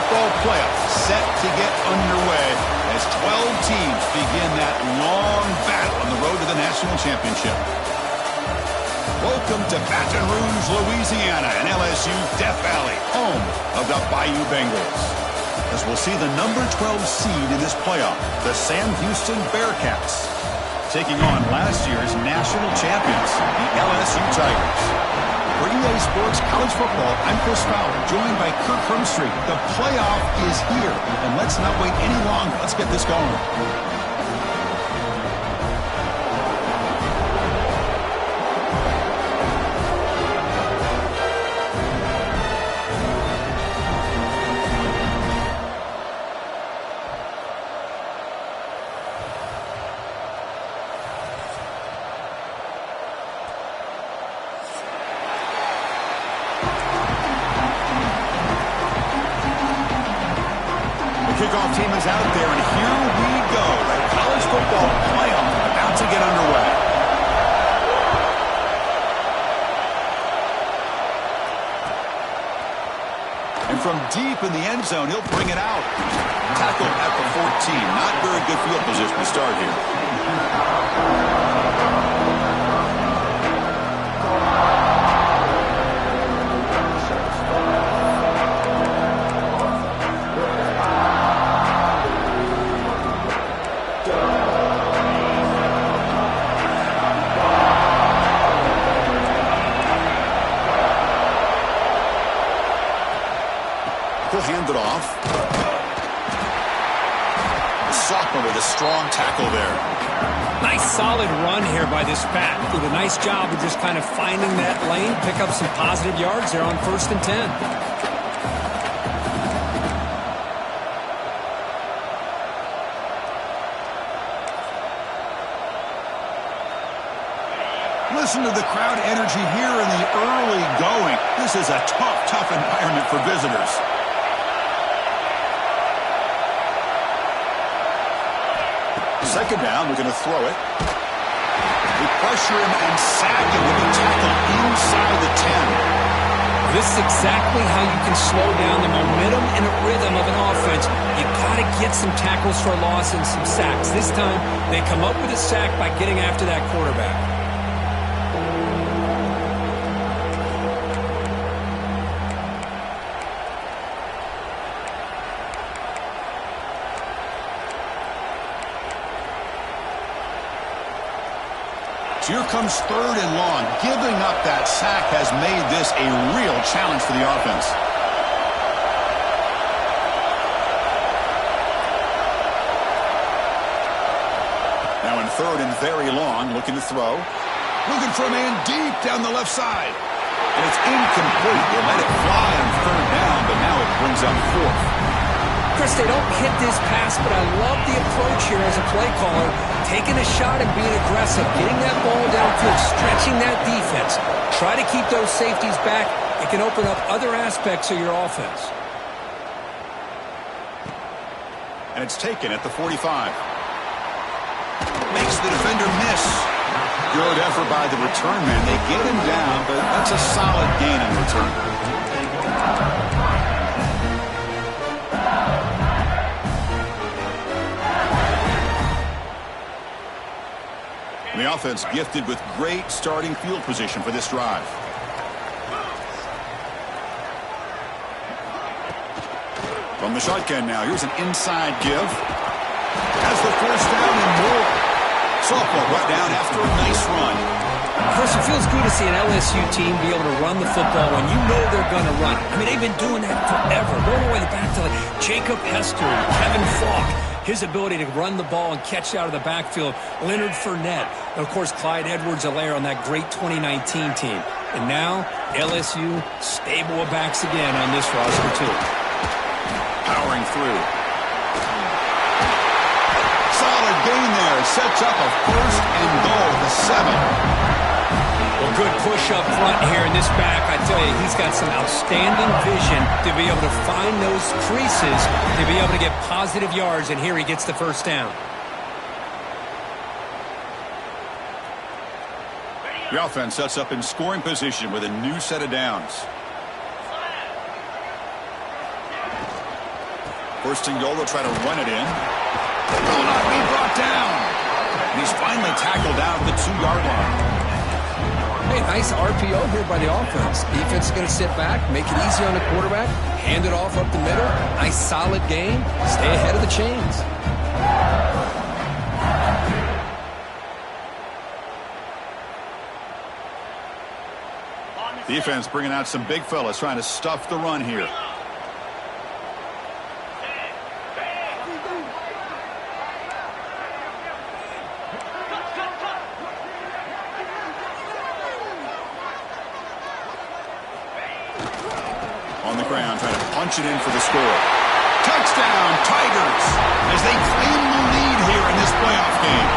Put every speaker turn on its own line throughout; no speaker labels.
football playoffs set to get underway as 12 teams begin that long battle on the road to the national championship. Welcome to Baton Rouge, Louisiana, and LSU's Death Valley, home of the Bayou Bengals. As we'll see the number 12 seed in this playoff, the Sam Houston Bearcats, taking on last year's national champions, the LSU Tigers. For EA Sports College Football, I'm Chris Fowler, joined by Kirk Hermstreet. The playoff is here, and let's not wait any longer. Let's get this going. Kickoff team is out there, and here we go. The college football playoff about to get underway. And from deep in the end zone, he'll bring it out. Tackle at the 14. Not very good field position to start here. He'll hand it off. The sophomore with a strong tackle there.
Nice solid run here by this back. Did a nice job of just kind of finding that lane, pick up some positive yards there on 1st and 10.
Listen to the crowd energy here in the early going. This is a tough environment for visitors. Second down, we're going to throw it. We pressure him and sack him with a tackle inside the 10.
This is exactly how you can slow down the momentum and a rhythm of an offense. You got to get some tackles for loss and some sacks. This time, they come up with a sack by getting after that quarterback.
Here comes 3rd and long. Giving up that sack has made this a real challenge for the offense. Now in 3rd and very long, looking to throw. Looking for a man deep down the left side. And it's incomplete. They let it fly on 3rd down, but now it brings up 4th.
Chris, they don't hit this pass, but I love the approach here as a play caller. Taking a shot and being aggressive, getting that ball downfield, stretching that defense. Try to keep those safeties back. It can open up other aspects of your offense.
And it's taken at the 45. Makes the defender miss. Good effort by the return man. They get him down, but that's a solid gain in return. The offense gifted with great starting field position for this drive. From the shotgun now, here's an inside give. Has the 1st down and more. Sophomore brought down after a nice run.
Chris, it feels good to see an LSU team be able to run the football when you know they're going to run. I mean, they've been doing that forever. Going all the way back to Jacob Hester, Kevin Falk. His ability to run the ball and catch out of the backfield. Leonard Fournette. And, of course, Clyde Edwards-Helaire on that great 2019 team. And now, LSU stable of backs again on this roster, too.
Powering through. Solid gain there. Sets up a 1st and goal to 7.
Well, good push up front here in this back. I tell you, he's got some outstanding vision to be able to find those creases, to be able to get positive yards, and here he gets the 1st down. The offense sets up in scoring position with a new set of downs.
First and goal, they'll try to run it in. Will not be brought down. And he's finally tackled down at the 2-yard line.
Hey, nice RPO here by the offense. Defense is going to sit back, make it easy on the quarterback, hand it off up the middle. Nice solid game. Stay ahead of the chains.
Defense bringing out some big fellas trying to stuff the run here. On the ground, trying to punch it in for the score. Touchdown, Tigers, as they claim the lead here in this playoff game.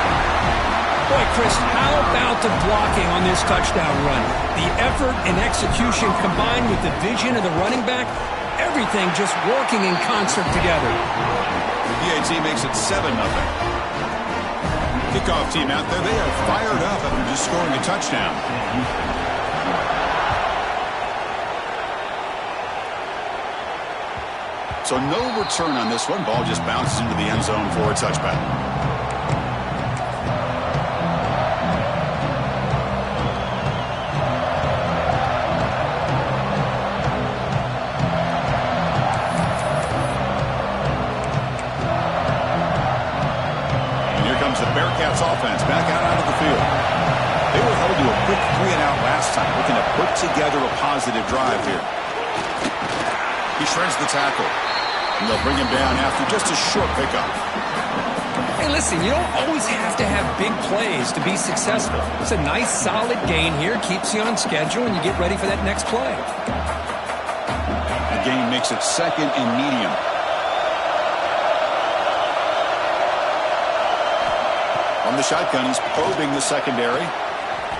Boy, Chris, how about the blocking on this touchdown run? The effort and execution combined with the vision of the running back, everything just working in concert together.
The PAT makes it 7-0. Kickoff team out there, they are fired up after just scoring a touchdown. So no return on this one. Ball just bounces into the end zone for a touchback. And here comes the Bearcats offense back out onto the field. They were held to a quick 3-and-out last time, looking to put together a positive drive here. He shreds the tackle. And they'll bring him down after just a short pickup.
Hey, listen, you don't always have to have big plays to be successful. It's a nice, solid gain here. Keeps you on schedule, and you get ready for that next play.
The gain makes it second and medium. On the shotgun, he's probing the secondary.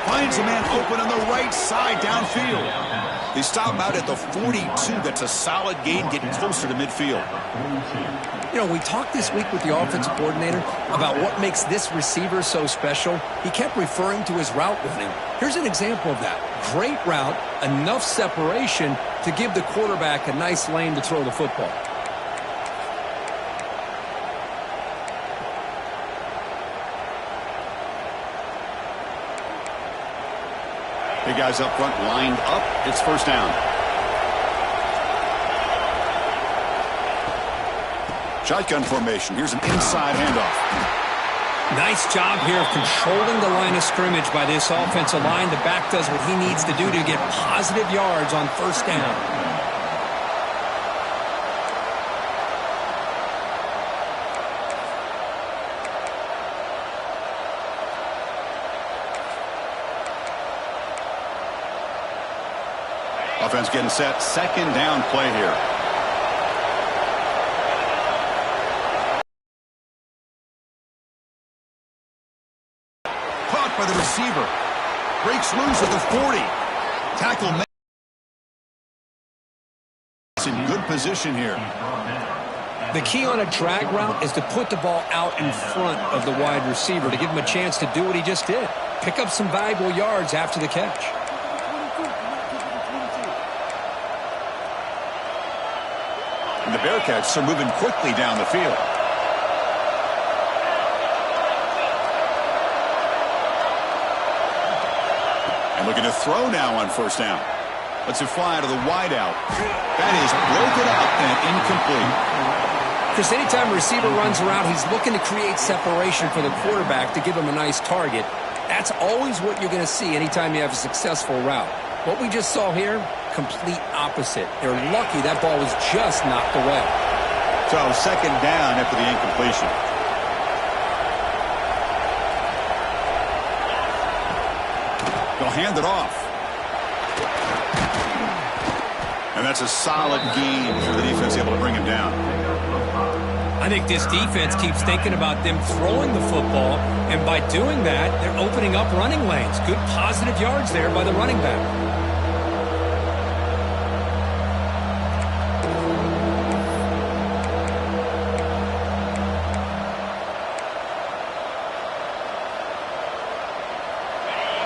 Finds a man open on the right side downfield. They stop him out at the 42. That's a solid gain, getting closer to midfield.
You know, we talked this week with the offensive coordinator about what makes this receiver so special. He kept referring to his route running. Here's an example of that. Great route, enough separation to give the quarterback a nice lane to throw the football.
Big guys up front lined up. It's first down. Shotgun formation. Here's an inside handoff.
Nice job here of controlling the line of scrimmage by this offensive line. The back does what he needs to do to get positive yards on first down.
Offense getting set. Second down play here. Caught by the receiver. Breaks loose at the 40. Tackle. It's in good position here.
The key on a drag route is to put the ball out in front of the wide receiver to give him a chance to do what he just did. Pick up some valuable yards after the catch.
And the Bearcats are moving quickly down the field. And looking to throw now on first down. Lets it fly to the wideout. That is broken up and incomplete.
Chris, anytime a receiver runs around, he's looking to create separation for the quarterback to give him a nice target. That's always what you're going to see anytime you have a successful route. What we just saw here, complete opposite. They're lucky that ball was just knocked away.
So second down after the incompletion. They'll hand it off. And that's a solid gain for the defense, able to bring him down.
I think this defense keeps thinking about them throwing the football, and by doing that, they're opening up running lanes. Good positive yards there by the running back.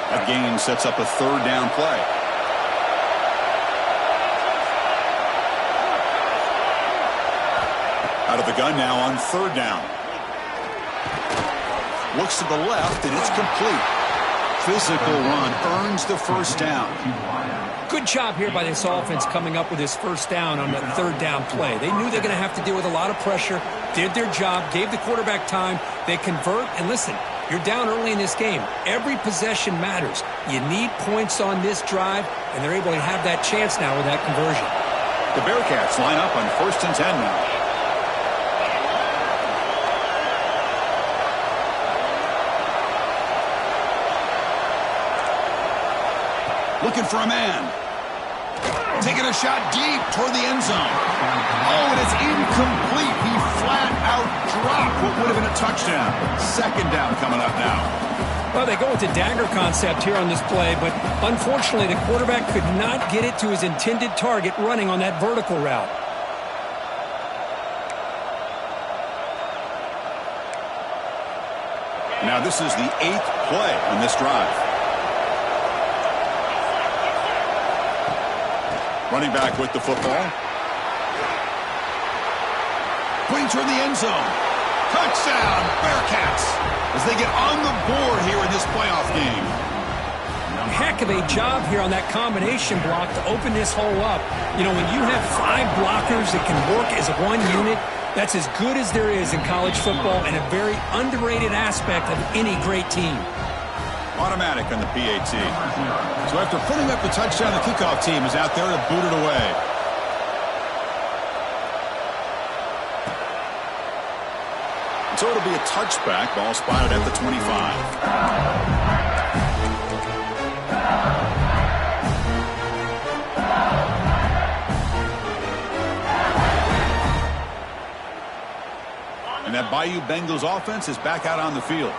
That gain sets up a third down play. Out of the gun now on third down. Looks to the left, and it's complete. Physical run earns the first down.
Good job here by this offense coming up with this first down on that third down play. They knew they're going to have to deal with a lot of pressure, did their job, gave the quarterback time. They convert, and listen, you're down early in this game. Every possession matters. You need points on this drive, and they're able to have that chance now with that conversion.
The Bearcats line up on 1st and 10 now. Looking for a man. Taking a shot deep toward the end zone. Oh, and it's incomplete. He flat out dropped what would have been a touchdown. Second down coming up now.
Well, they go with the dagger concept here on this play, but unfortunately the quarterback could not get it to his intended target running on that vertical route.
Now this is the 8th play on this drive. Running back with the football. Putting toward the end zone. Touchdown, Bearcats, as they get on the board here in this playoff game.
Heck of a job here on that combination block to open this hole up. You know, when you have 5 blockers that can work as one unit, that's as good as there is in college football and a very underrated aspect of any great team.
Automatic on the PAT. So after putting up the touchdown, the kickoff team is out there to boot it away. So it'll be a touchback. Ball spotted at the 25. And that Bayou Bengals offense is back out on the field.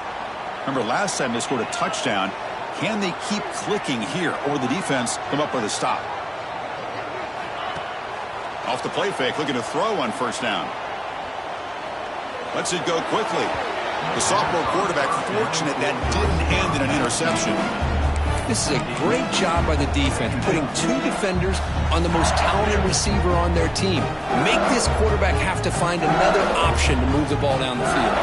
Remember, last time they scored a touchdown. Can they keep clicking here, or the defense come up with a stop? Off the play fake, looking to throw on first down. Lets it go quickly. The sophomore quarterback fortunate that didn't end in an interception.
This is a great job by the defense, putting 2 defenders on the most talented receiver on their team. Make this quarterback have to find another option to move the ball down the field.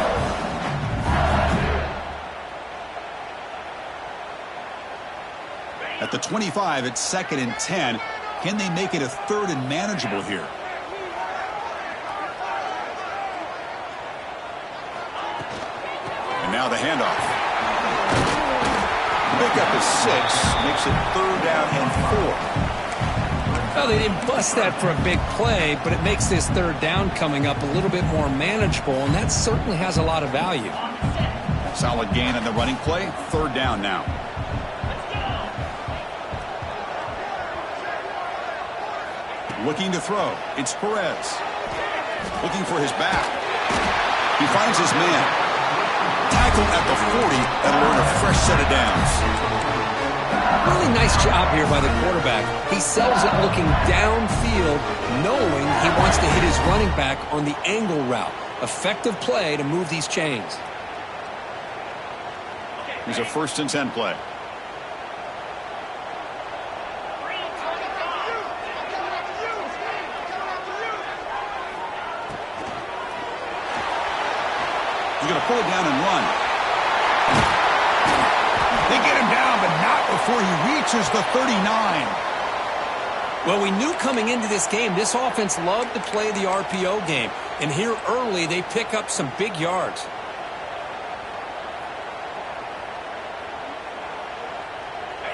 At the 25, it's 2nd and 10. Can they make it a 3rd and manageable here? And now the handoff. Pick up is 6, makes it 3rd down and 4.
Well, they didn't bust that for a big play, but it makes this 3rd down coming up a little bit more manageable, and that certainly has a lot of value.
Solid gain on the running play. 3rd down now. Looking to throw. It's Perez. Looking for his back. He finds his man. Tackled at the 40. That'll earn a fresh set of downs.
Really nice job here by the quarterback. He sells it looking downfield, knowing he wants to hit his running back on the angle route. Effective play to move these chains.
Here's a 1st and 10 play. He's going to pull it down and run. They get him down, but not before he reaches the 39.
Well, we knew coming into this game, this offense loved to play the RPO game. And here early, they pick up some big yards.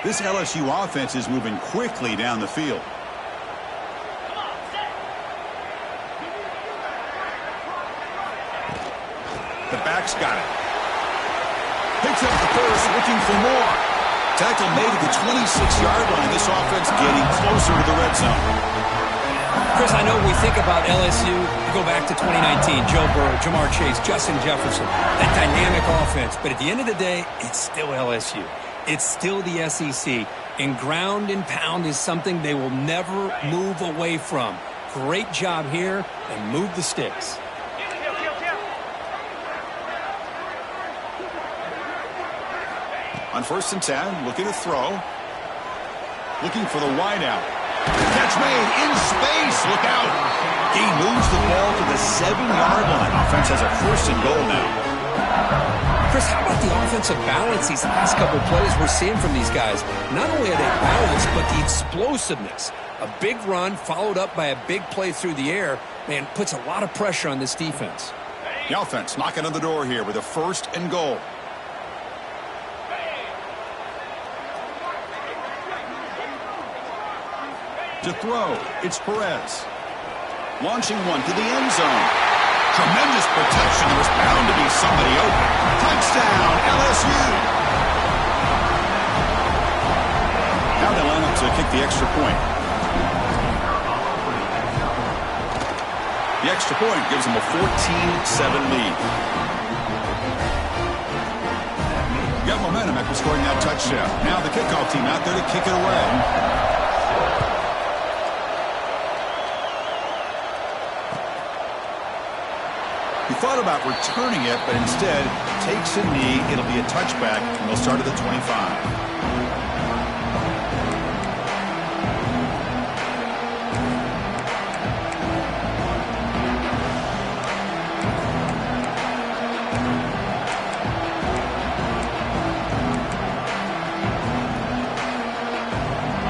This LSU offense is moving quickly down the field. The back's got it. Picks up the first, looking for more. Tackle made at the 26-yard line. This offense getting closer to the red zone.
Chris, I know we think about LSU. You go back to 2019, Joe Burrow, Jamar Chase, Justin Jefferson, that dynamic offense. But at the end of the day, it's still LSU. It's still the SEC. And ground and pound is something they will never move away from. Great job here, and move the sticks.
On 1st and 10, looking to throw. Looking for the wideout. catch made in space. Look out. He moves the ball to the 7-yard line. Offense has a 1st and goal now.
Chris, how about the offensive balance these last couple of plays we're seeing from these guys? Not only are they balanced, but the explosiveness. A big run followed up by a big play through the air, man, puts a lot of pressure on this defense.
The offense knocking on the door here with a 1st and goal. To throw, it's Perez. Launching one to the end zone. Tremendous protection. There was bound to be somebody open. Touchdown, LSU. Now they line up to kick the extra point. The extra point gives them a 14-7 lead. Got momentum after scoring that touchdown. Now the kickoff team out there to kick it away. He thought about returning it, but instead takes a knee. It'll be a touchback, and they'll start at the 25.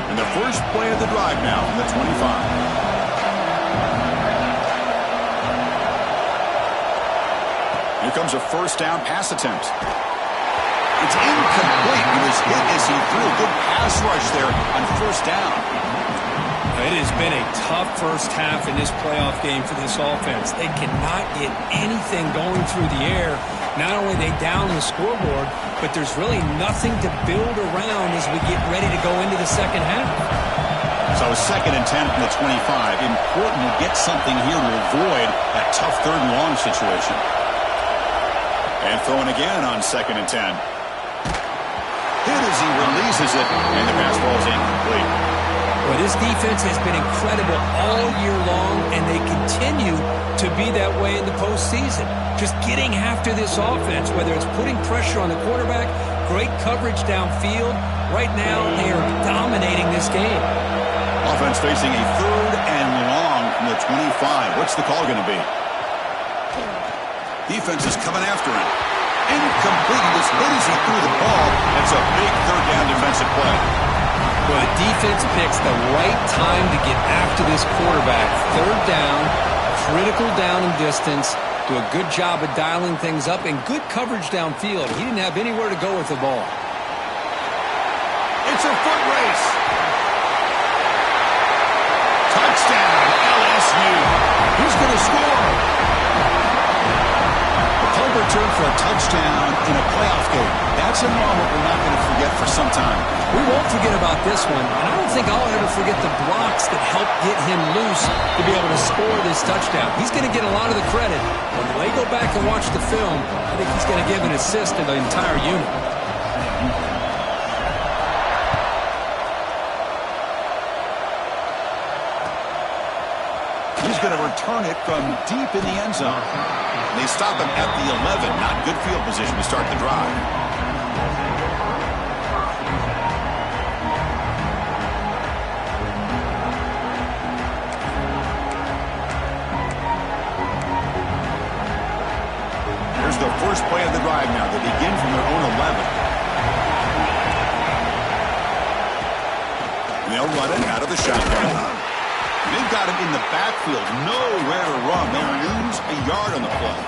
And the first play of the drive now from the 25. Here comes a 1st down pass attempt. It's incomplete. He was hit as he threw. Good pass rush there on 1st down.
It has been a tough first half in this playoff game for this offense. They cannot get anything going through the air. Not only they down the scoreboard, but there's really nothing to build around as we get ready to go into the second half.
So 2nd and 10 from the 25. Important to get something here to avoid that tough 3rd and long situation. And throwing again on 2nd and 10. Hit as he releases it, and the pass ball is incomplete.
Well, this defense has been incredible all year long, and they continue to be that way in the postseason. Just getting after this offense, whether it's putting pressure on the quarterback, great coverage downfield. Right now, they are dominating this game.
Offense facing a 3rd and long from the 25. What's the call going to be? Defense is coming after him. Incomplete. He was hit as he threw the ball. That's a big 3rd down defensive play.
Well, the defense picks the right time to get after this quarterback. 3rd down, critical down and distance. Do a good job of dialing things up and good coverage downfield. He didn't have anywhere to go with the ball.
It's a foot race. Touchdown, LSU. Who's going to score? Return for a touchdown in a playoff game. That's a moment we're not going to forget for some time.
We won't forget about this one, and I don't think I'll ever forget the blocks that helped get him loose to be able to score this touchdown. He's going to get a lot of the credit. When they go back and watch the film, I think he's going to give an assist to the entire unit.
He's going to return it from deep in the end zone. They stop him at the 11. Not good field position to start the drive. Here's the first play of the drive now. They begin from their own 11. And they'll run it out of the shotgun. They've got him in the backfield. Nowhere to run. They'll lose a yard on the play.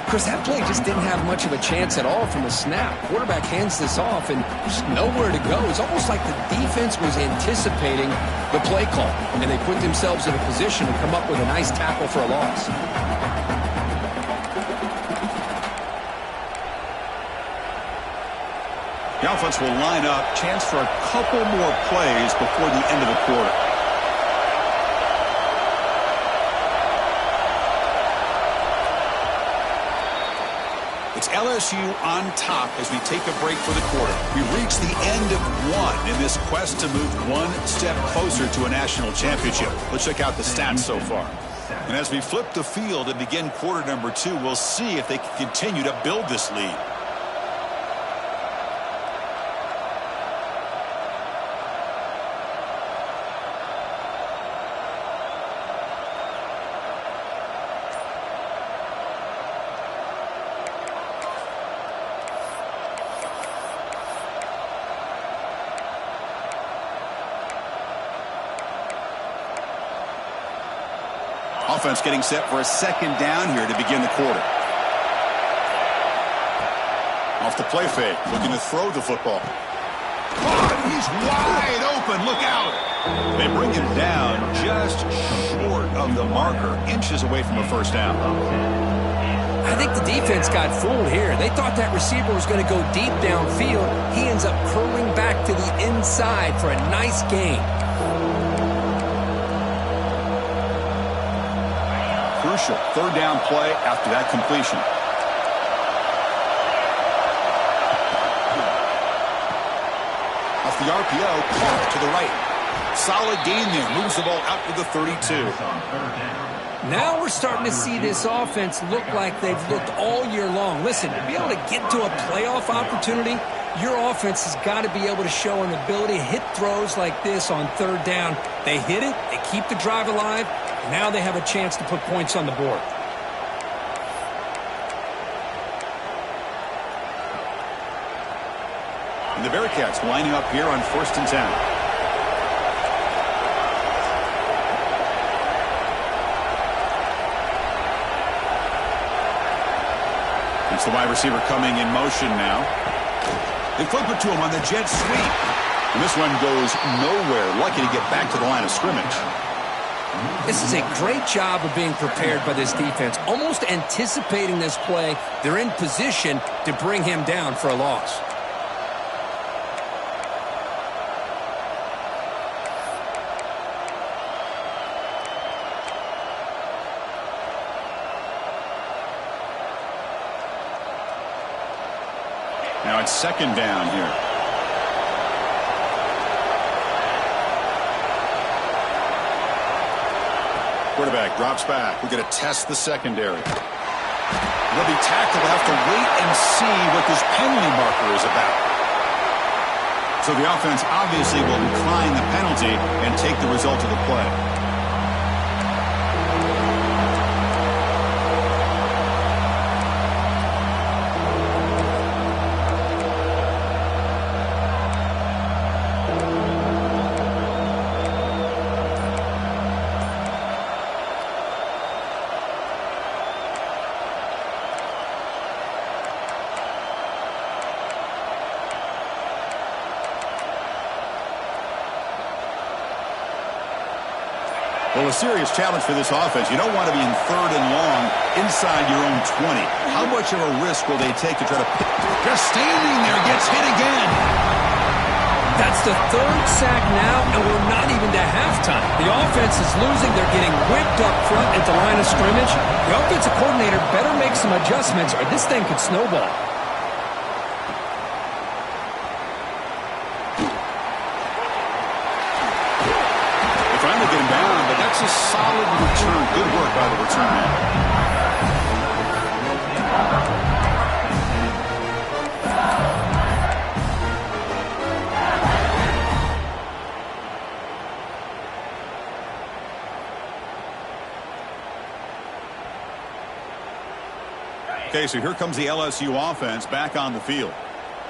Chris, that play just didn't have much of a chance at all from the snap. Quarterback hands this off and just nowhere to go. It's almost like the defense was anticipating the play call, and they put themselves in a position to come up with a nice tackle for a loss.
The offense will line up. Chance for a couple more plays before the end of the quarter. It's LSU on top as we take a break for the quarter. We reach the end of one in this quest to move one step closer to a national championship. Let's check out the stats so far. And as we flip the field and begin quarter number 2, we'll see if they can continue to build this lead. offense getting set for a second down here to begin the quarter. Off the play fake, looking to throw the football. Oh, he's wide open. Look out. They bring him down just short of the marker, inches away from a first down.
I think the defense got fooled here. They thought that receiver was going to go deep downfield. He ends up curling back to the inside for a nice gain.
Crucial third down play after that completion. Off the RPO, caught to the right. Solid gain there. Moves the ball out to the 32.
Now we're starting to see this offense look like they've looked all year long. Listen, to be able to get to a playoff opportunity, your offense has got to be able to show an ability to hit throws like this on third down. They hit it, they keep the drive alive, and now they have a chance to put points on the board.
And the Bearcats lining up here on 1st and 10. It's the wide receiver coming in motion now. They flip it to him on the jet sweep. And this one goes nowhere. Lucky to get back to the line of scrimmage.
This is a great job of being prepared by this defense. Almost anticipating this play, they're in position to bring him down for a loss.
Now it's second down here. Quarterback drops back. We're going to test the secondary. They'll be tackled. We'll have to wait and see what this penalty marker is about. So the offense obviously will decline the penalty and take the result of the play. Well, a serious challenge for this offense. You don't want to be in third and long inside your own 20. How much of a risk will they take to try to pick? Just standing there, gets hit again.
That's the third sack now, and we're not even to halftime. The offense is losing. They're getting whipped up front at the line of scrimmage. The offensive coordinator better make some adjustments, or this thing could snowball.
Get him down, but that's a solid return. Good work by the return man. Okay, so here comes the LSU offense back on the field.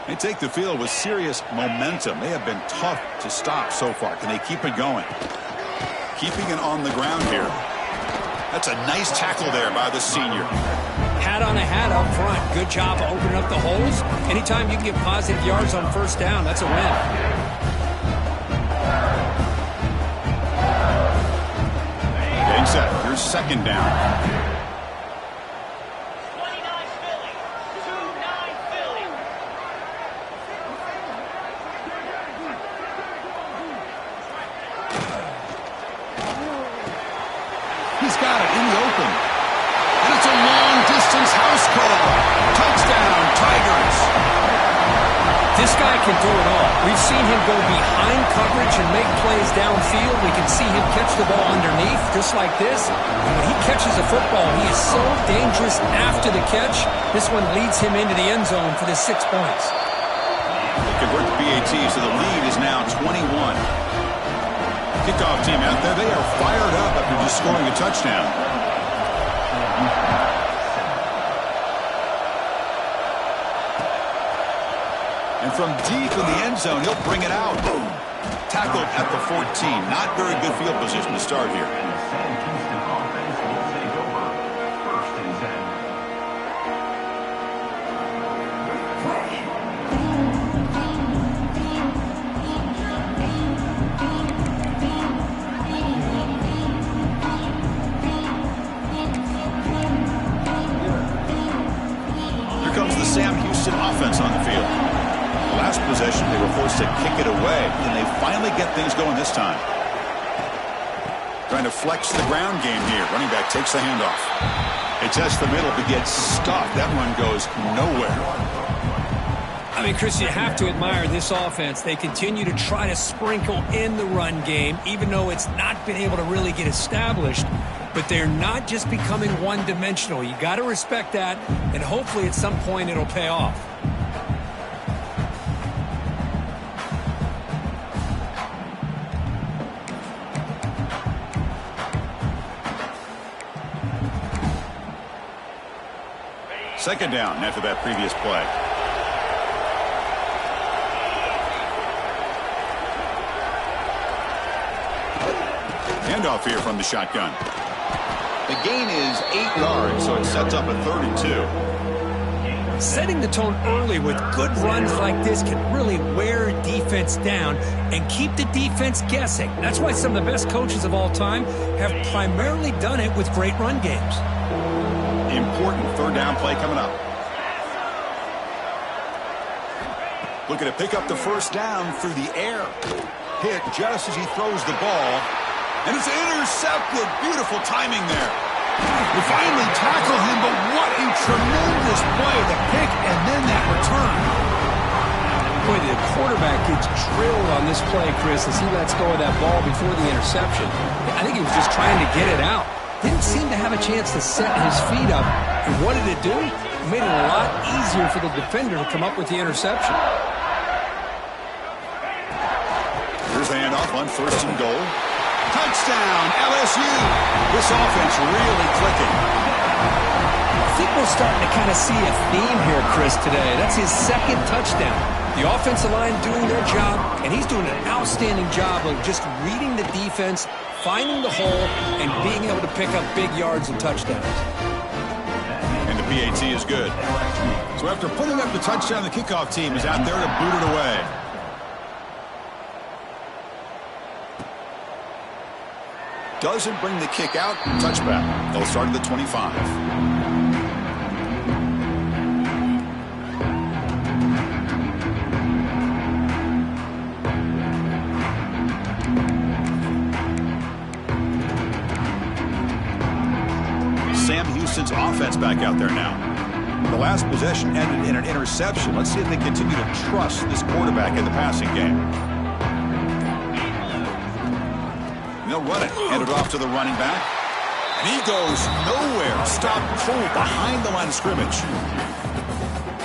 They take the field with serious momentum. They have been tough to stop so far. Can they keep it going? Keeping it on the ground here. That's a nice tackle there by the senior.
Hat on a hat up front. Good job of opening up the holes. Anytime you can get positive yards on first down, that's a win.
Getting set. Here's second down. He's got it in the open. And it's a long-distance house call. Touchdown, Tigers.
This guy can do it all. We've seen him go behind coverage and make plays downfield. We can see him catch the ball underneath, just like this. And when he catches a football, he is so dangerous after the catch. This one leads him into the end zone for the 6 points.
They convert the PAT, so the lead is now 21. Kickoff team out there, they are fired up after just scoring a touchdown. And from deep in the end zone, he'll bring it out. Tackled at the 14. Not very good field position to start here. Sam Houston offense on the field. Last possession, they were forced to kick it away. Can they finally get things going this time? Trying to flex the ground game here. Running back takes the handoff. It tests the middle but gets stuffed. That run goes nowhere.
I mean, Chris, you have to admire this offense. They continue to try to sprinkle in the run game, even though it's not been able to really get established. But they're not just becoming one-dimensional. You got to respect that, and hopefully at some point it'll pay off.
Second down after that previous play. Handoff here from the shotgun. The gain is 8 yards, so it sets up a 32.
Setting the tone early with good runs like this can really wear a defense down and keep the defense guessing. That's why some of the best coaches of all time have primarily done it with great run games.
Important third down play coming up. Looking to pick up the first down through the air. Hit just as he throws the ball. And it's intercepted. Beautiful timing there. They finally tackle him, but what a tremendous play. The pick and then that return.
Boy, the quarterback gets drilled on this play, Chris, as he lets go of that ball before the interception. I think he was just trying to get it out. Didn't seem to have a chance to set his feet up. And what did it do? It made it a lot easier for the defender to come up with the interception.
Here's the handoff on first and goal. Touchdown, LSU. This offense really clicking.
I think we're starting to kind of see a theme here, Chris, today. That's his second touchdown. The offensive line doing their job, and he's doing an outstanding job of just reading the defense, finding the hole, and being able to pick up big yards and touchdowns.
And the PAT is good. So after putting up the touchdown, the kickoff team is out there to boot it away. Doesn't bring the kick out. Touchback. They'll start at the 25. Sam Houston's offense back out there now. The last possession ended in an interception. Let's see if they continue to trust this quarterback in the passing game. They'll run it. Handed off to the running back. And he goes nowhere. Stopped cold behind the line of scrimmage.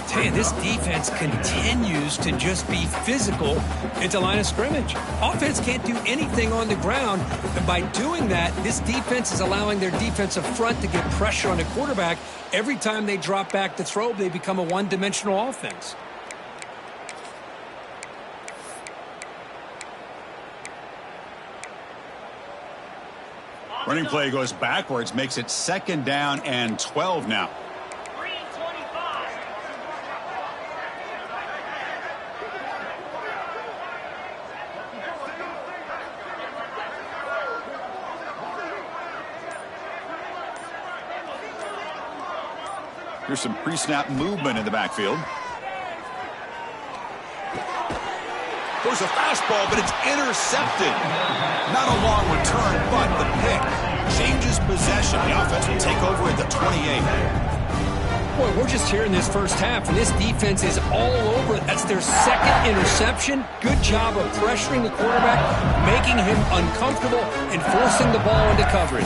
Tell you, this defense continues to just be physical at the line of scrimmage. Offense can't do anything on the ground, and by doing that, this defense is allowing their defensive front to get pressure on the quarterback. Every time they drop back to throw, they become a one-dimensional offense.
Running play goes backwards, makes it second down and 12 now. Here's some pre-snap movement in the backfield. There's a fastball, but it's intercepted. Not a long return, but the pick changes possession. The offense will take over at the 28.
Boy, we're just here in this first half, and this defense is all over it. That's their second interception. Good job of pressuring the quarterback, making him uncomfortable, and forcing the ball into coverage.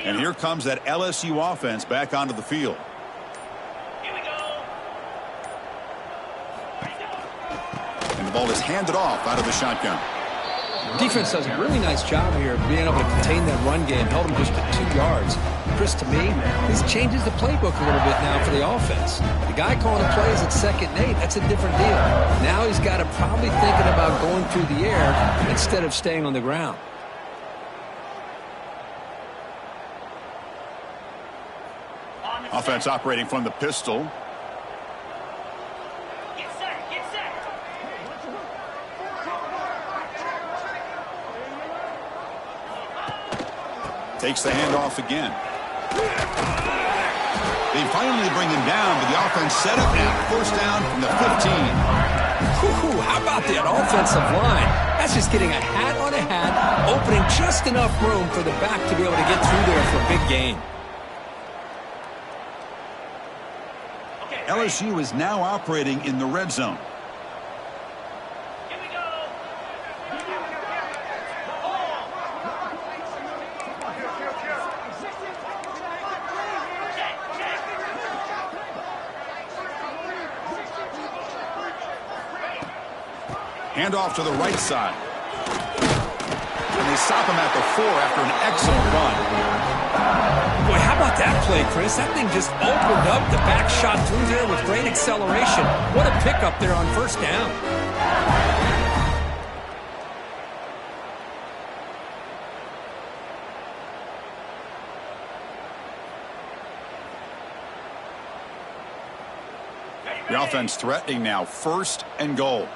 And here comes that LSU offense back onto the field.
Here we go.
And the ball is handed off out of the shotgun.
Defense does a really nice job here of being able to contain that run game. Held him just to 2 yards. Chris, to me, this changes the playbook a little bit now for the offense. The guy calling the plays at 2nd and 8, that's a different deal. Now he's got to probably thinking about going through the air instead of staying on the ground.
Offense operating from the pistol.
Get set, get set.
Takes the handoff again. They finally bring him down, but the offense set up now. First down from the 15.
How about that offensive line? That's just getting a hat on a hat, opening just enough room for the back to be able to get through there for a big gain.
LSU is now operating in the red zone.
Here we go.
Handoff to the right side. And they stop him at the 4 after an excellent run.
Boy, how about that play, Chris? That thing just opened up. The back shot through there with great acceleration. What a pickup there on first down.
The offense threatening now. First and goal.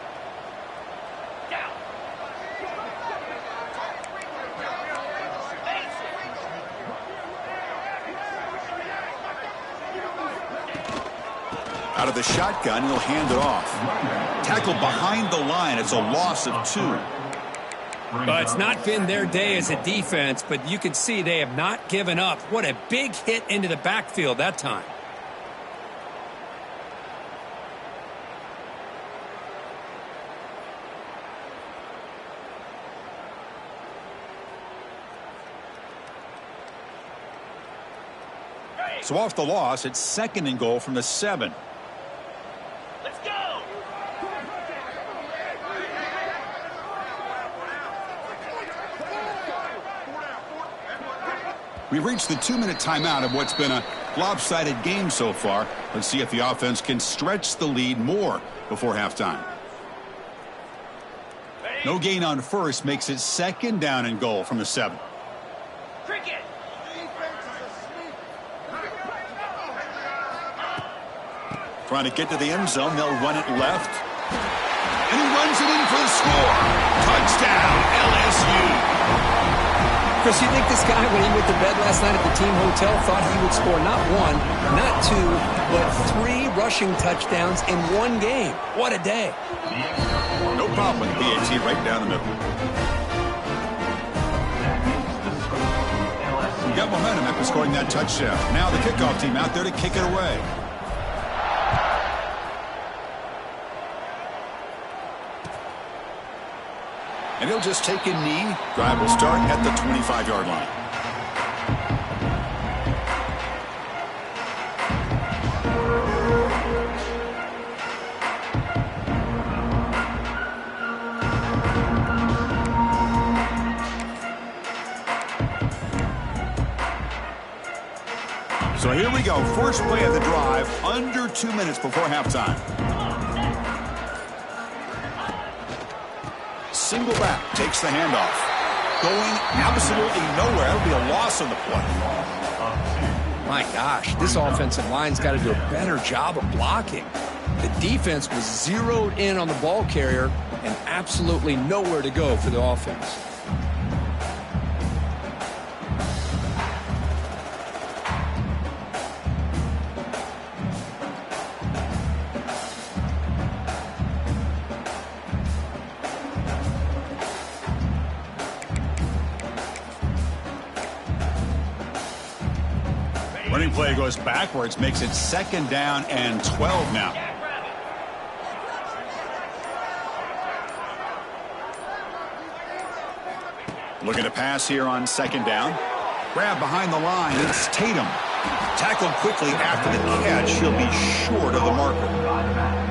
Out of the shotgun, he'll hand it off. Tackled behind the line. It's a loss of 2.
Well, it's not been their day as a defense, but you can see they have not given up. What a big hit into the backfield that time.
So off the loss, it's second and goal from the 7.
Let's go.
We've reached the 2-minute timeout of what's been a lopsided game so far. Let's see if the offense can stretch the lead more before halftime. No gain on first makes it second down and goal from the 7.
Cricket.
Trying to get to the end zone. They'll run it left. And he runs it in for the score. Touchdown, LSU.
Chris, you think this guy, when he went to bed last night at the team hotel, thought he would score not 1, not 2, but 3 rushing touchdowns in one game? What a day.
No problem with the PAT right down the middle. We got momentum after scoring that touchdown. Now the kickoff team out there to kick it away. And he'll just take a knee. Drive will start at the 25-yard line. So here we go. First play of the drive, under 2 minutes before halftime. Single back, takes the handoff. Going absolutely nowhere. It'll be a loss on the play.
My gosh, this offensive line's got to do a better job of blocking. The defense was zeroed in on the ball carrier and absolutely nowhere to go for the offense.
Running play goes backwards, makes it second down and 12 now. Looking to pass here on second down. Grab behind the line. It's Tatum. Tackled quickly after the catch. He'll be short of the marker.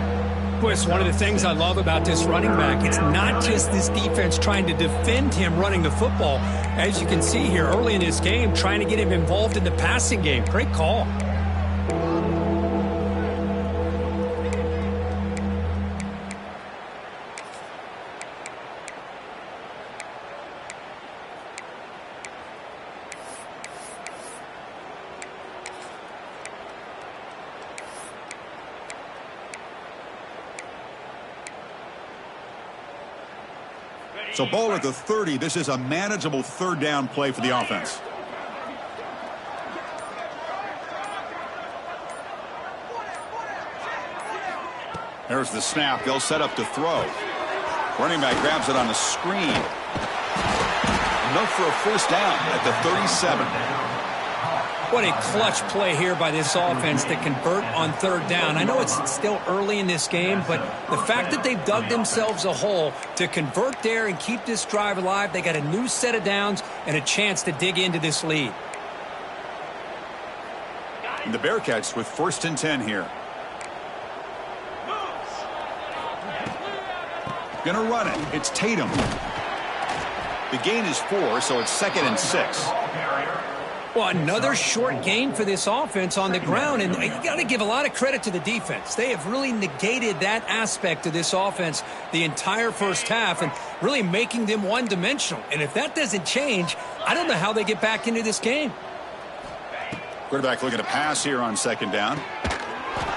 Boy, it's one of the things I love about this running back. It's not just this defense trying to defend him running the football. As you can see here early in this game, trying to get him involved in the passing game. Great call.
So ball at the 30. This is a manageable third down play for the offense. There's the snap. They'll set up to throw. Running back grabs it on a screen. Enough for a first down at the 37.
What a clutch play here by this offense to convert on third down. I know it's still early in this game, but the fact that they've dug themselves a hole to convert there and keep this drive alive, they got a new set of downs and a chance to dig into this lead.
And the Bearcats with 1st and 10 here. Gonna run it. It's Tatum. The gain is 4, so it's 2nd and 6.
Well, another short gain for this offense on the ground, and you got to give a lot of credit to the defense. They have really negated that aspect of this offense the entire first half and really making them one-dimensional. And if that doesn't change, I don't know how they get back into this game.
Quarterback looking to pass here on 2nd down.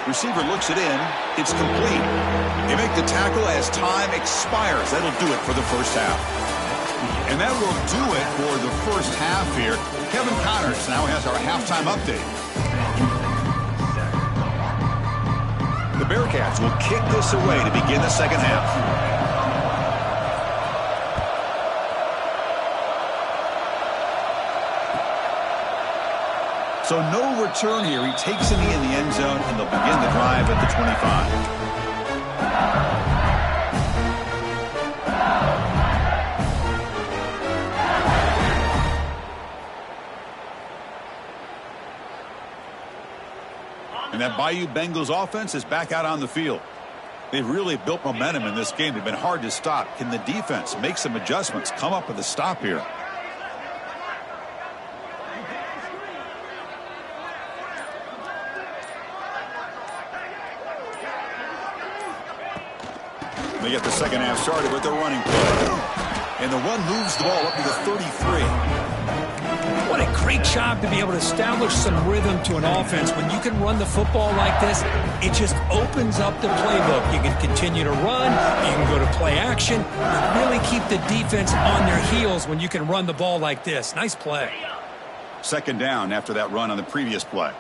Receiver looks it in. It's complete. They make the tackle as time expires. That'll do it for the first half. And that will do it for the first half here. Kevin Connors now has our halftime update. The Bearcats will kick this away to begin the second half. So no return here. He takes a knee in the end zone, and they'll begin the drive at the 25. And that Bayou Bengals offense is back out on the field. They've really built momentum in this game. They've been hard to stop. Can the defense make some adjustments, come up with a stop here? They get the second half started with their running play. And the run moves the ball up to the 33.
What a great job to be able to establish some rhythm to an offense. When you can run the football like this, it just opens up the playbook. You can continue to run. You can go to play action. You really keep the defense on their heels when you can run the ball like this. Nice play.
2nd down after that run on the previous play.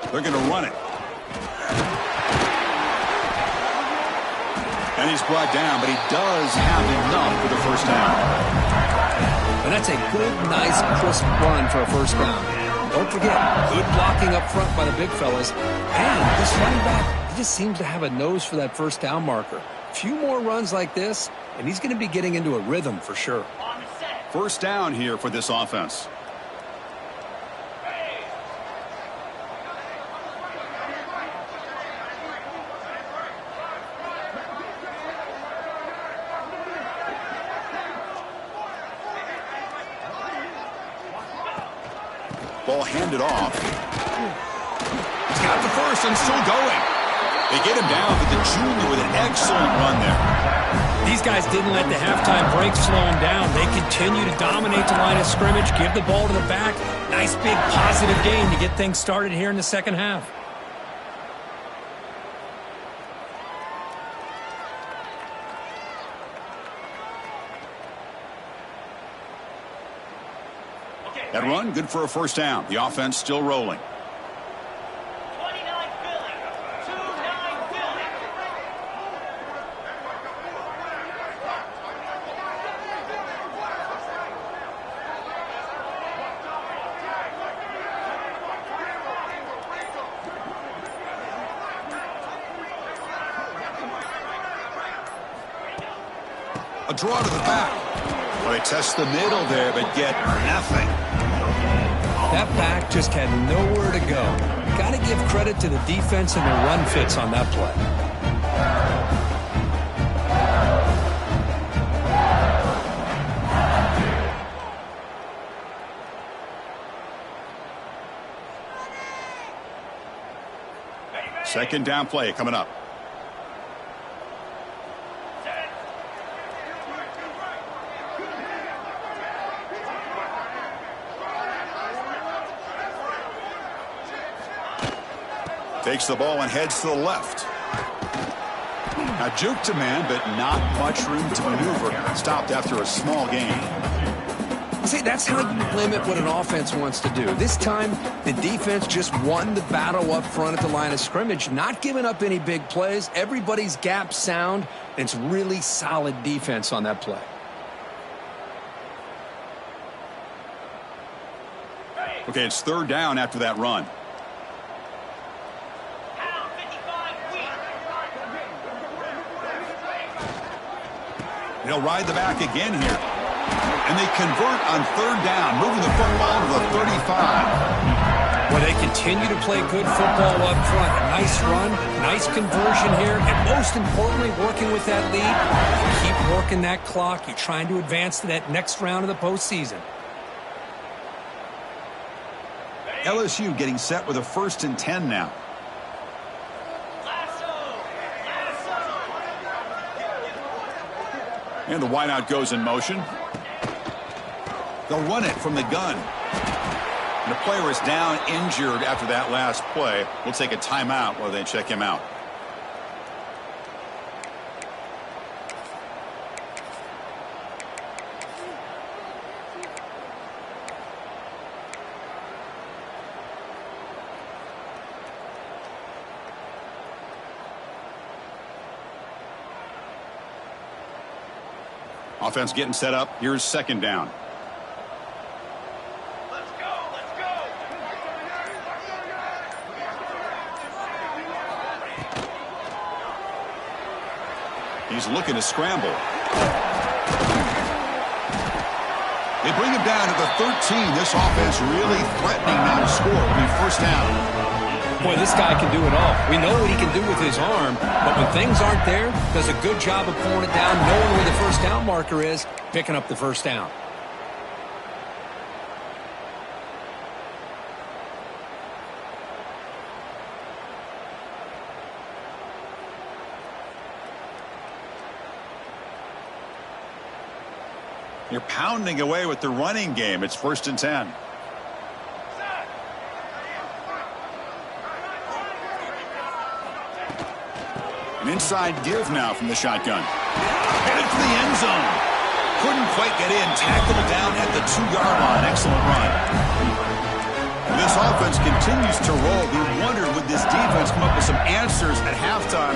They're going to run it. And he's brought down, but he does have enough for the first down.
And that's a good, nice, crisp run for a first down. Don't forget, good blocking up front by the big fellas. And this running back, he just seems to have a nose for that first down marker. A few more runs like this, and he's going to be getting into a rhythm for sure.
First down here for this offense. Ball handed off. He's got the first and still going. They get him down, but the junior with an excellent run there.
These guys didn't let the halftime break slow him down. They continue to dominate the line of scrimmage, give the ball to the back. Nice big positive gain to get things started here in the second half.
That run, good for a first down. The offense still rolling.
29 Philly. 2-9 Philly.
A draw to the back. Well, they test the middle there, but get nothing.
That back just had nowhere to go. Got to give credit to the defense and the run fits on that play.
Second down play coming up. Takes the ball and heads to the left. Now juke to man, but not much room to maneuver. Stopped after a small gain.
See, that's how you limit what an offense wants to do. This time, the defense just won the battle up front at the line of scrimmage, not giving up any big plays. Everybody's gap sound, and it's really solid defense on that play.
Okay, it's third down after that run. He'll ride the back again here. And they convert on third down, moving the football to the 35.
Well, they continue to play good football up front. A nice run, nice conversion here, and most importantly, working with that lead. You keep working that clock. You're trying to advance to that next round of the postseason.
LSU getting set with a 1st and 10 now. And the wideout goes in motion. They'll run it from the gun. And the player is down injured after that last play. We'll take a timeout while they check him out. Offense getting set up. Here's second down.
Let's go, let's go.
He's looking to scramble. They bring him down to the 13. This offense really threatening now to score. It'll be first down.
Boy, this guy can do it all. We know what he can do with his arm, but when things aren't there, does a good job of pulling it down, knowing where the first down marker is, picking up the first down.
You're pounding away with the running game. It's 1st and 10. An inside give now from the shotgun. Headed for the end zone. Couldn't quite get in. Tackled down at the 2-yard line. Excellent run. This offense continues to roll. We wondered, would this defense come up with some answers at halftime?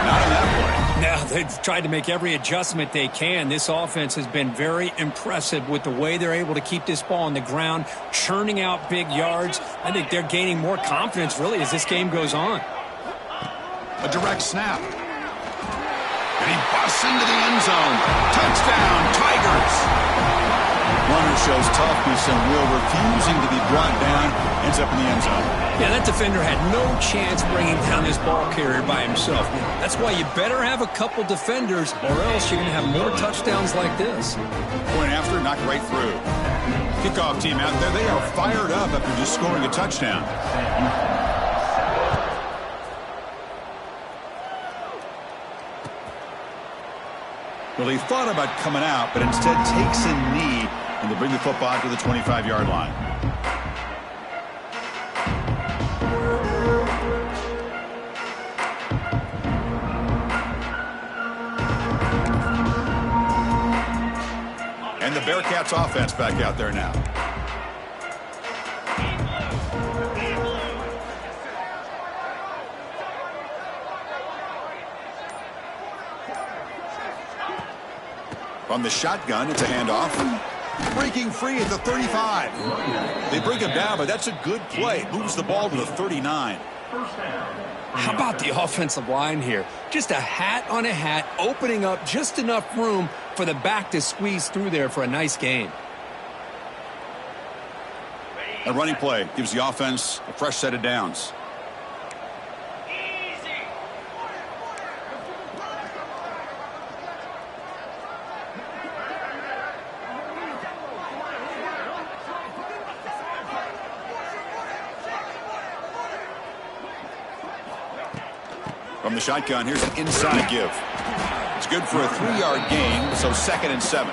Not on that play.
Now, they've tried to make every adjustment they can. This offense has been very impressive with the way they're able to keep this ball on the ground, churning out big yards. I think they're gaining more confidence, really, as this game goes on.
A direct snap. And he busts into the end zone. Touchdown, Tigers. Runner shows toughness and will, refusing to be brought down. Ends up in the end zone.
Yeah, that defender had no chance bringing down this ball carrier by himself. That's why you better have a couple defenders, or else you're going to have more touchdowns like this.
Point after, knocked right through. Kickoff team out there. They are fired up after just scoring a touchdown. Well, he thought about coming out, but instead takes a knee, and they bring the football to the 25-yard line. And the Bearcats offense back out there now. From the shotgun, it's a handoff. Breaking free at the 35. They bring him down, but that's a good play. Moves the ball to the 39.
How about the offensive line here? Just a hat on a hat, opening up just enough room for the back to squeeze through there for a nice gain.
A running play gives the offense a fresh set of downs. From the shotgun, here's an inside give. It's good for a 3-yard gain, so 2nd and 7.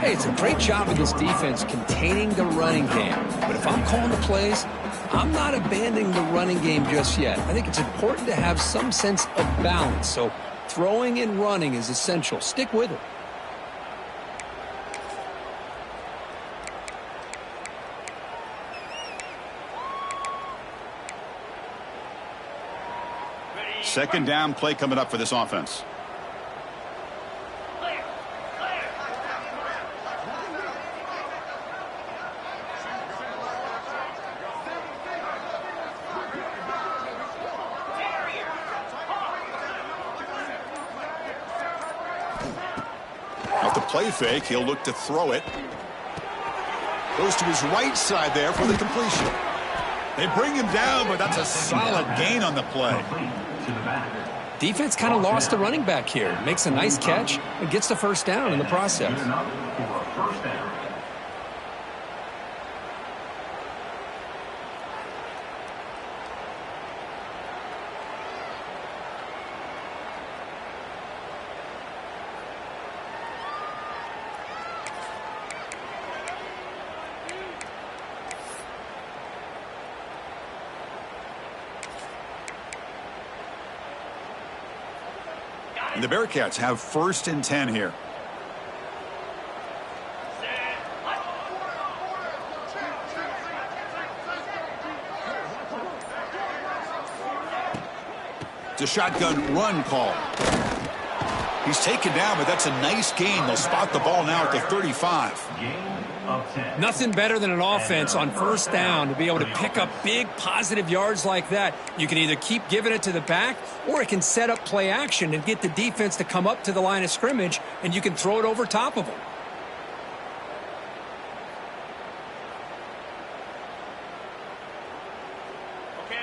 Hey, it's a great job of this defense containing the running game. But if I'm calling the plays, I'm not abandoning the running game just yet. I think it's important to have some sense of balance. So throwing and running is essential. Stick with it.
Second down play coming up for this offense. Off the play fake, he'll look to throw it. Goes to his right side there for the completion. They bring him down, but that's a solid gain on the play.
Defense kind of lost the running back here. Makes a nice catch and gets the first down in the process.
And the Bearcats have 1st and 10 here. It's a shotgun run call. He's taken down, but that's a nice gain. They'll spot the ball now at the 35.
Nothing better than an offense on first down to be able to pick up big positive yards like that. You can either keep giving it to the back, or it can set up play action and get the defense to come up to the line of scrimmage, and you can throw it over top of them.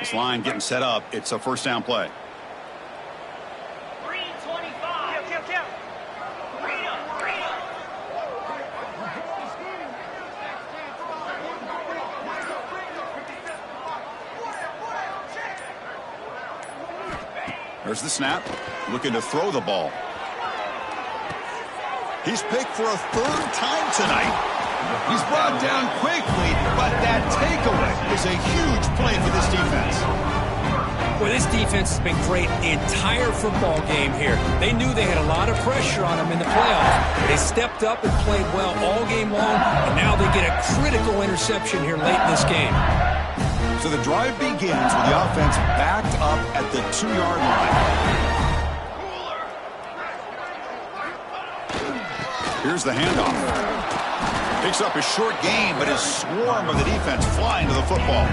This line getting set up. It's a first down play. There's the snap. Looking to throw the ball. He's picked for a 3rd time tonight. He's brought down quickly, but that takeaway is a huge play for this defense.
Well, this defense has been great the entire football game here. They knew they had a lot of pressure on them in the playoffs. They stepped up and played well all game long, and now they get a critical interception here late in this game.
So the drive begins with the offense backed up at the 2-yard line. Here's the handoff. Picks up a short gain, but his swarm of the defense flying to the football.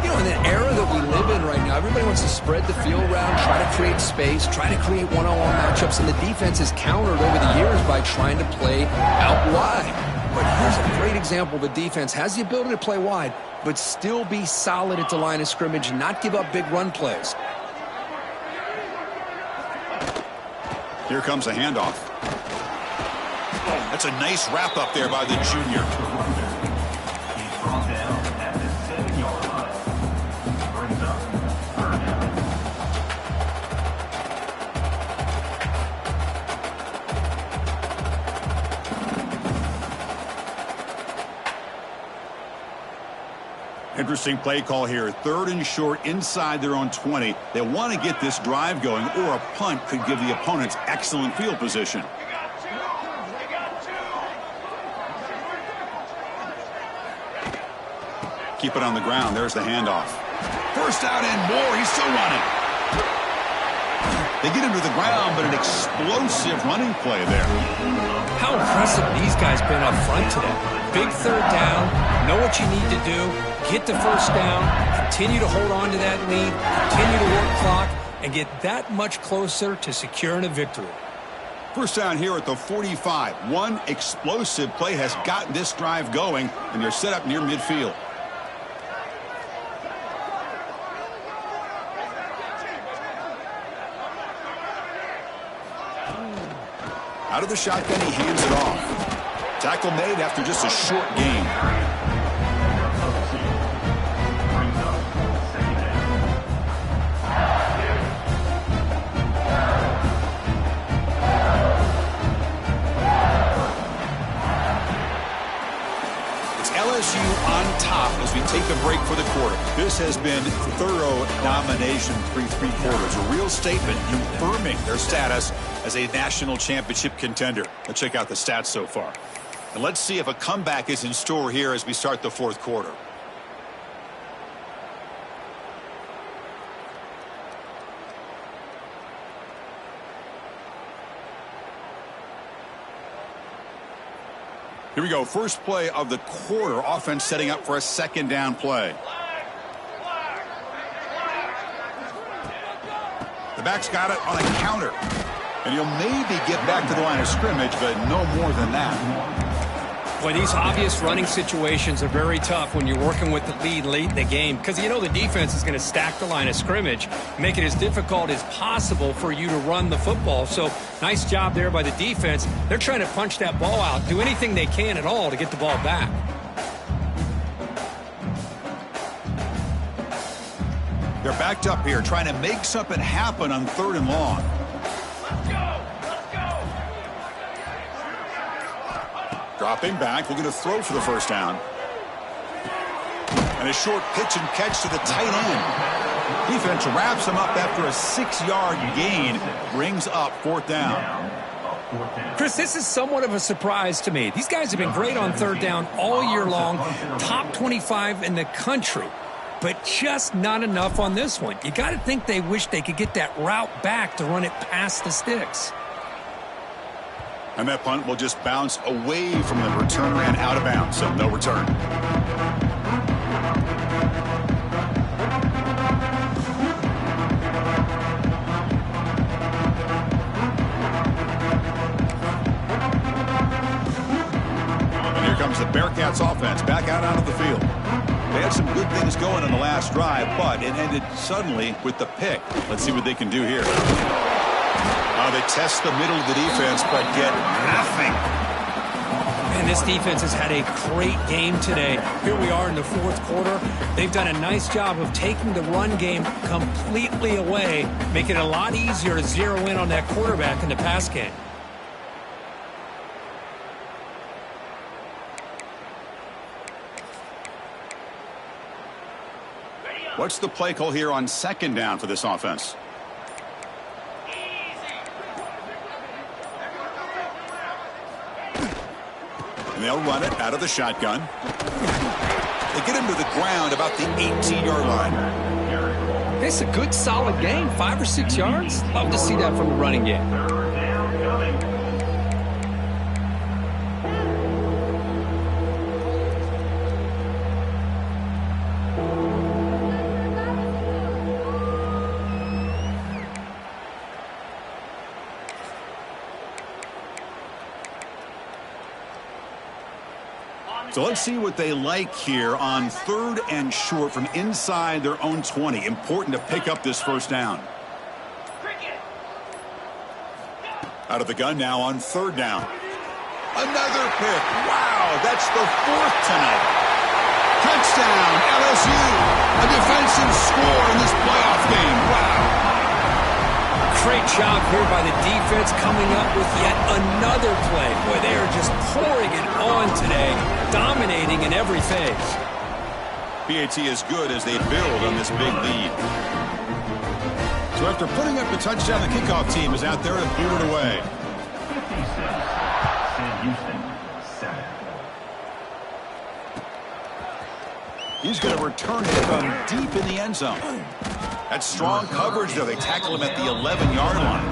You know, in the era that we live in right now, everybody wants to spread the field around, try to create space, try to create one-on-one matchups, and the defense has countered over the years by trying to play out wide. But here's a great example. The defense has the ability to play wide, but still be solid at the line of scrimmage and not give up big run plays.
Here comes a handoff. That's a nice wrap up there by the junior.
He's brought down at the 7-yard line. Brings up 3rd down.
Interesting play call here. 3rd and short inside their own 20. They want to get this drive going, or a punt could give the opponents excellent field position. Keep it on the ground. There's the handoff. First out and more. He's still running. They get him to the ground, but an explosive running play there.
How impressive these guys been up front today. Big 3rd down. Know what you need to do. Get the first down. Continue to hold on to that lead. Continue to work clock and get that much closer to securing a victory.
First down here at the 45. One explosive play has gotten this drive going, and they're set up near midfield. Out of the shotgun, he hands it off. Tackle made after just a short gain. It's LSU on top as we take a break for the quarter. This has been thorough domination through 3 quarters. A real statement confirming their status as a national championship contender. Let's check out the stats so far. And let's see if a comeback is in store here as we start the 4th quarter. Here we go. First play of the quarter. Offense setting up for a 2nd down play. The back's got it on a counter. And he'll maybe get back to the line of scrimmage, but no more than that.
Boy, these obvious running situations are very tough when you're working with the lead late in the game because you know the defense is going to stack the line of scrimmage, make it as difficult as possible for you to run the football. So nice job there by the defense. They're trying to punch that ball out, do anything they can at all to get the ball back.
They're backed up here trying to make something happen on 3rd and long. Dropping back, looking to throw for the 1st down. And a short pitch and catch to the tight end. Defense wraps him up after a 6-yard gain. Brings up 4th down.
Chris, this is somewhat of a surprise to me. These guys have been great on 3rd down all year long. Top 25 in the country. But just not enough on this one. You got to think they wish they could get that route back to run it past the sticks.
And that punt will just bounce away from the returner and out of bounds, so no return. And here comes the Bearcats offense back out onto the field. They had some good things going on the last drive, but it ended suddenly with the pick. Let's see what they can do here. They test the middle of the defense, but get nothing.
Man, this defense has had a great game today. Here we are in the 4th quarter. They've done a nice job of taking the run game completely away, making it a lot easier to zero in on that quarterback in the pass game.
What's the play call here on 2nd down for this offense? And they'll run it out of the shotgun. They get him to the ground about the 18-yard line.
It's a good, solid game. 5 or 6 yards. Love to see that from the running game.
So let's see what they like here on 3rd and short from inside their own 20. Important to pick up this 1st down. Out of the gun now on 3rd down. Another pick. Wow, that's the 4th tonight. Touchdown, LSU. A defensive score in this playoff game. Wow.
Great job here by the defense coming up with yet another play. Boy, they are just pouring it on today, dominating in every phase.
PAT is good as they build on this big lead. So after putting up the touchdown, the kickoff team is out there to boot it away.
56, Sam Houston, 7.
He's going to return it from deep in the end zone. That's strong coverage, though. They tackle him at the 11-yard line.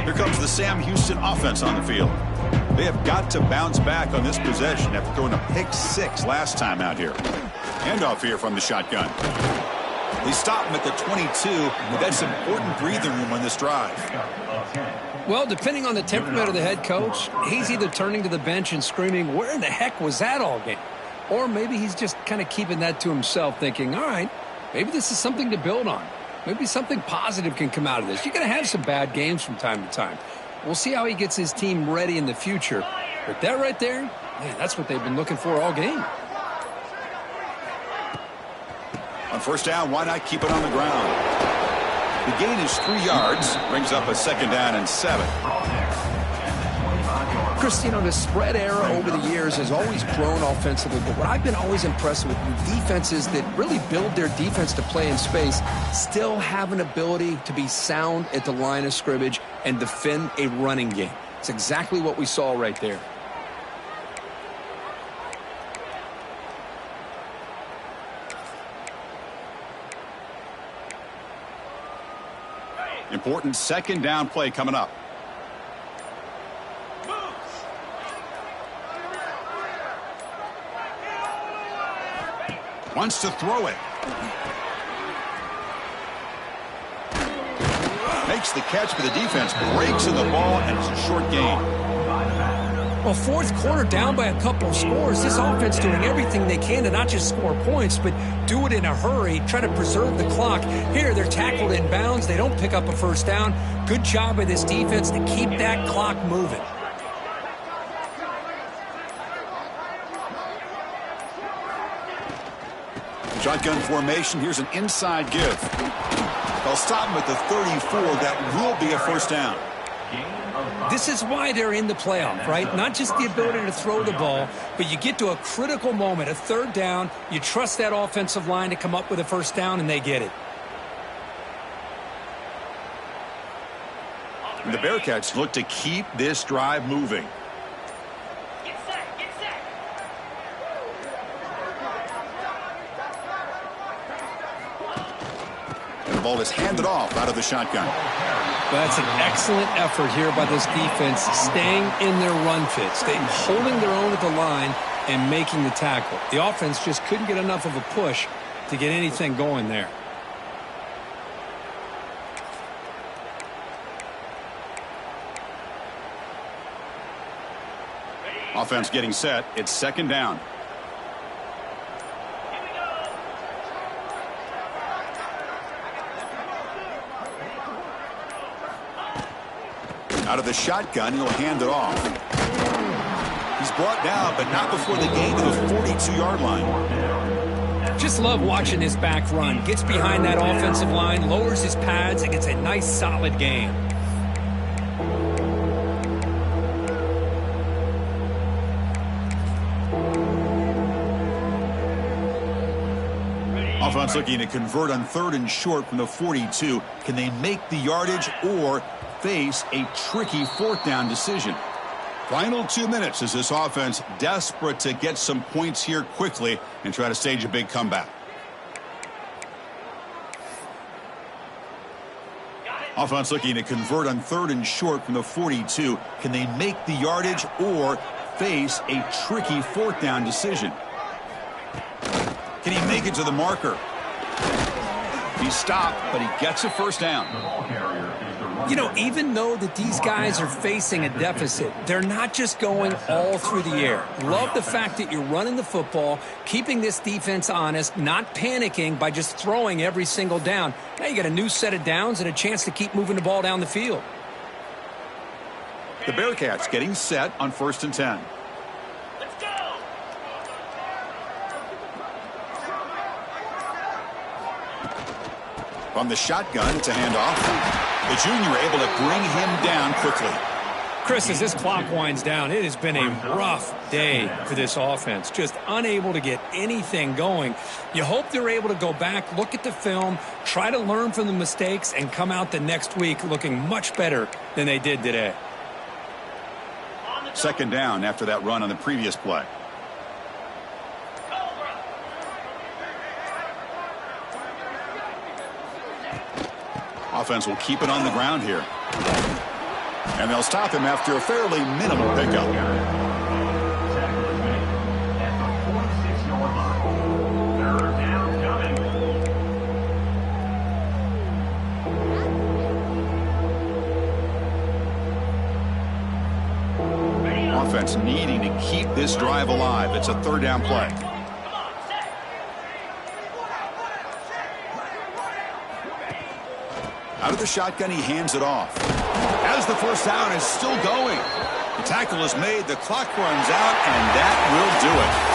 Here comes the Sam Houston offense on the field. They have got to bounce back on this possession after throwing a pick 6 last time out here. Handoff here from the shotgun. They stop him at the 22, but that's important breathing room on this drive.
Well, depending on the temperament of the head coach, he's either turning to the bench and screaming, where in the heck was that all game? Or maybe he's just kind of keeping that to himself, thinking, all right, maybe this is something to build on. Maybe something positive can come out of this. You're going to have some bad games from time to time. We'll see how he gets his team ready in the future. But that right there, man, that's what they've been looking for all game.
On first down, why not keep it on the ground? The gain is 3 yards, brings up a 2nd down and 7.
Chris, you know, the spread era over the years has always grown offensively, but what I've been always impressed with defenses that really build their defense to play in space still have an ability to be sound at the line of scrimmage and defend a running game. It's exactly what we saw right there.
Important 2nd down play coming up. Wants to throw it. Makes the catch, but the defense breaks in the ball, and it's a short gain.
Well, fourth quarter down by a couple of scores. This offense doing everything they can to not just score points, but do it in a hurry, try to preserve the clock. Here, they're tackled in bounds. They don't pick up a first down. Good job by this defense to keep that clock moving.
Shotgun formation. Here's an inside give. They'll stop him at the 34. That will be a first down.
This is why they're in the playoff, right? Not just the ability to throw the ball, but you get to a critical moment, a 3rd down. You trust that offensive line to come up with a first down, and they get it.
And the Bearcats look to keep this drive moving.
Get set, get set.
And the ball is handed off out of the shotgun.
That's an excellent effort here by this defense, staying in their run fits, holding their own at the line and making the tackle. The offense just couldn't get enough of a push to get anything going there.
Offense getting set. It's 2nd down. Out of the shotgun, he'll hand it off. He's brought down, but not before the gain to the 42-yard line.
Just love watching this back run. Gets behind that offensive line, lowers his pads, and gets a nice, solid gain.
Offense looking to convert on 3rd and short from the 42. Can they make the yardage or face a tricky 4th down decision? Final 2 minutes as this offense desperate to get some points here quickly and try to stage a big comeback. Offense looking to convert on 3rd and short from the 42. Can they make the yardage or face a tricky 4th down decision? Can he make it to the marker? He stopped, but he gets a first down.
You know, even though that these guys are facing a deficit, they're not just going all through the air. Love the fact that you're running the football, keeping this defense honest, not panicking by just throwing every single down. Now you got a new set of downs and a chance to keep moving the ball down the field.
The Bearcats getting set on 1st and 10.
Let's go.
From the shotgun, it's a handoff. The junior able to bring him down quickly.
Chris, as this clock winds down, it has been a rough day for this offense. Just unable to get anything going. You hope they're able to go back, look at the film, try to learn from the mistakes, and come out the next week looking much better than they did today.
2nd down after that run on the previous play. Offense will keep it on the ground here. And they'll stop him after a fairly minimal pickup. Offense needing to keep this drive alive. It's a 3rd down play. Out of the shotgun, he hands it off. As the first down is still going. The tackle is made, the clock runs out, and that will do it.